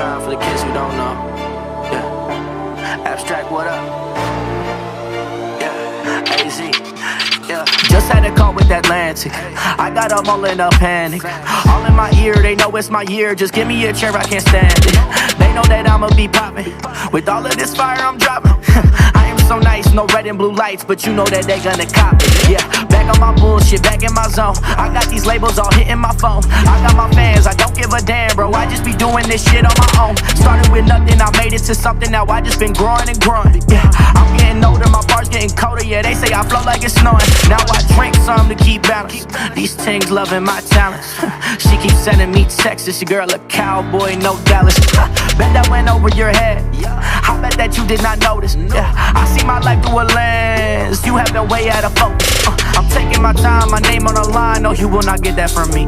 time for the kids who don't know. Yeah. Abstract, what up? Yeah. AZ. Yeah. Just had a call with Atlantic. I got them all in a panic. All in my ear, they know it's my year. Just give me a chair, I can't stand it. They know that I'ma be popping. With all of this fire, I'm dropping. I am so nice, no red and blue lights, but you know that they gonna cop it. Yeah, back on my bullshit, back in my zone. I got these labels all hitting my phone. I got my fans, I don't give a damn, bro. I just be doing this shit on my own. Started with nothing, I made it to something. Now I just been growing and growing. Yeah, I'm getting older, my bars getting colder. Yeah, they say I flow like it's snowing. Now I drink some to keep balance. These things loving my talents. She keeps sending me texts. Your girl a cowboy, no Dallas. Bet that went over your head. I bet that you did not notice. Yeah, I see my life through a lens. You have been way out of focus. I'm taking my time, my name on the line. No, you will not get that from me.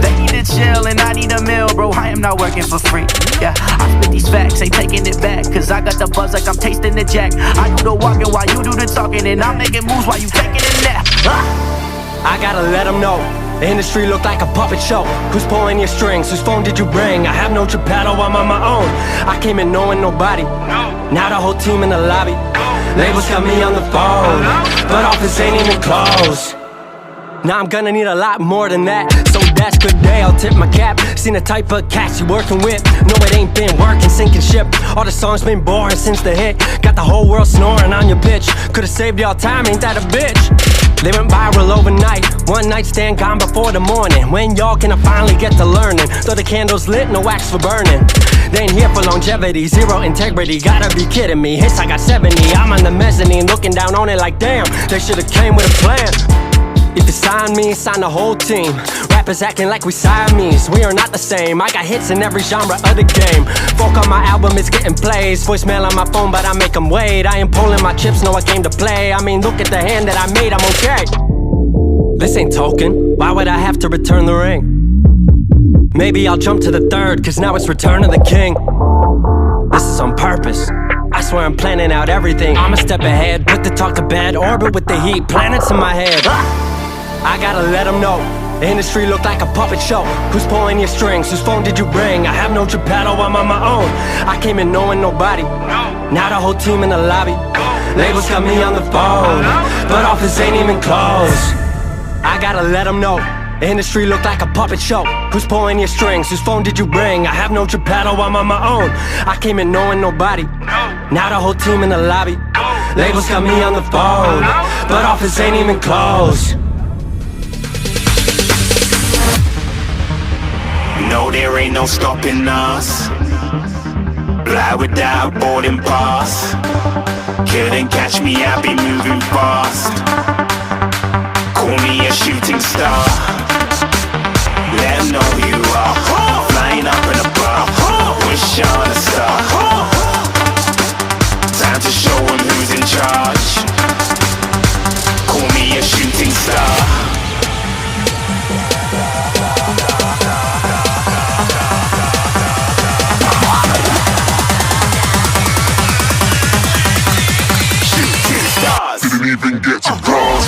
They need to chill and I need a meal, bro. I am not working for free. Yeah, I spit these facts, ain't taking it back. Cause I got the buzz like I'm tasting the jack. I do the walking while you do the talking. And I'm making moves while you taking a nap. I gotta let them know. The industry look like a puppet show. Who's pulling your strings? Whose phone did you bring? I have no Geppetto, I'm on my own. I came in knowing nobody. Now the whole team in the lobby. Labels got me on the phone, but office ain't even closed. Now I'm gonna need a lot more than that. So that's good day, I'll tip my cap. Seen the type of cats you working with. No, it ain't been working, sinking ship. All the songs been boring since the hit. Got the whole world snoring on your bitch. Could've saved y'all time, ain't that a bitch? They went viral overnight. One night stand gone before the morning. When y'all can I finally get to learning? Though the candle's lit, no wax for burning. They ain't here for longevity, zero integrity. Gotta be kidding me, hits I got 70. I'm on the mezzanine looking down on it like damn. They should've came with a plan. If you sign me, sign the whole team. Rappers acting like we Siamese. We are not the same. I got hits in every genre of the game. Folk on my album, it's getting plays. Voicemail on my phone, but I make them wait. I ain't pulling my chips, no, I came to play. I mean, look at the hand that I made, I'm okay. This ain't token. Why would I have to return the ring? Maybe I'll jump to the third, cause now it's Return of the King. This is on purpose. I swear I'm planning out everything. I'm a step ahead, put the talk to bed. Orbit with the heat, planets in my head. I gotta let them know. The industry look like a puppet show. Who's pulling your strings? Whose phone did you bring? I have no Geppetto, I'm on my own. I came in knowing nobody. Now the whole team in the lobby. Labels got me on the phone, but office ain't even closed. I gotta let them know. The industry look like a puppet show. Who's pulling your strings? Whose phone did you bring? I have no Geppetto, I'm on my own. I came in knowing nobody. Now the whole team in the lobby. Labels got me on the phone, but office ain't even closed. No, there ain't no stopping us. Fly without boarding pass. Couldn't catch me, I be moving fast. Call me a shooting star. Let 'em know who you are. Flying up in a bar. Wish on a star. Time to show 'em who's in charge. Call me a shooting star. Didn't even get to cross.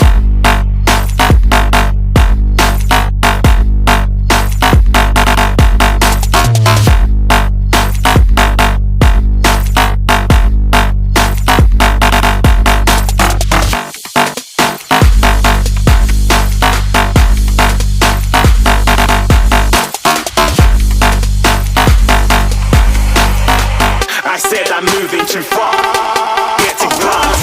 I said I'm moving too far. Get to glass.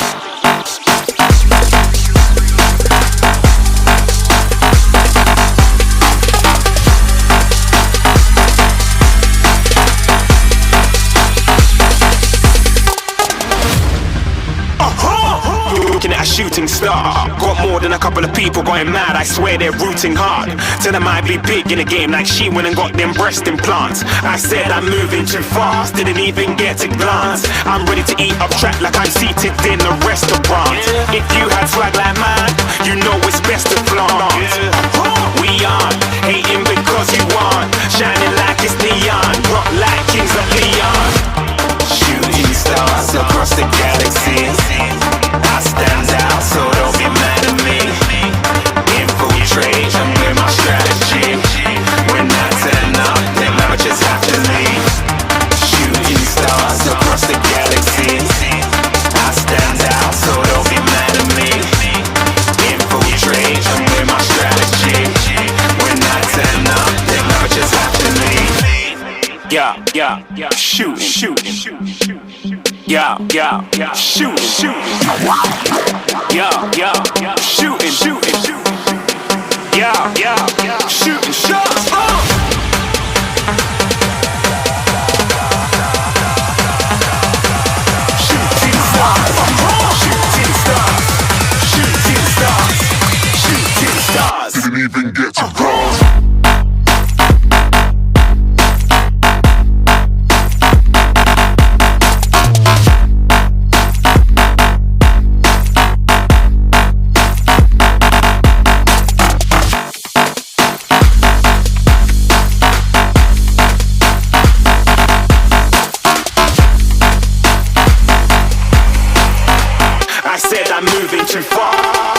Looking at a shooting star. Got more than a couple of people going mad, I swear they're rooting hard. Tell them I be big in the game like she went and got them breast implants. I said I'm moving too fast, didn't even get to glance. I'm ready to eat up track like I'm seated in a restaurant. If you had swag like mine, you know it's best to flaunt. We aren't hating because you want, shining like it's neon, rock like kings of Leon. Shooting stars across the galaxy. I stand out, so don't be mad at me. Infiltrate, I'm with my strategy. When I turn up, them amateurs have to leave. yeah, shooting, yeah, shooting, yeah, shooting, yeah, shooting shots. Didn't even get to cross. I said I'm moving too far.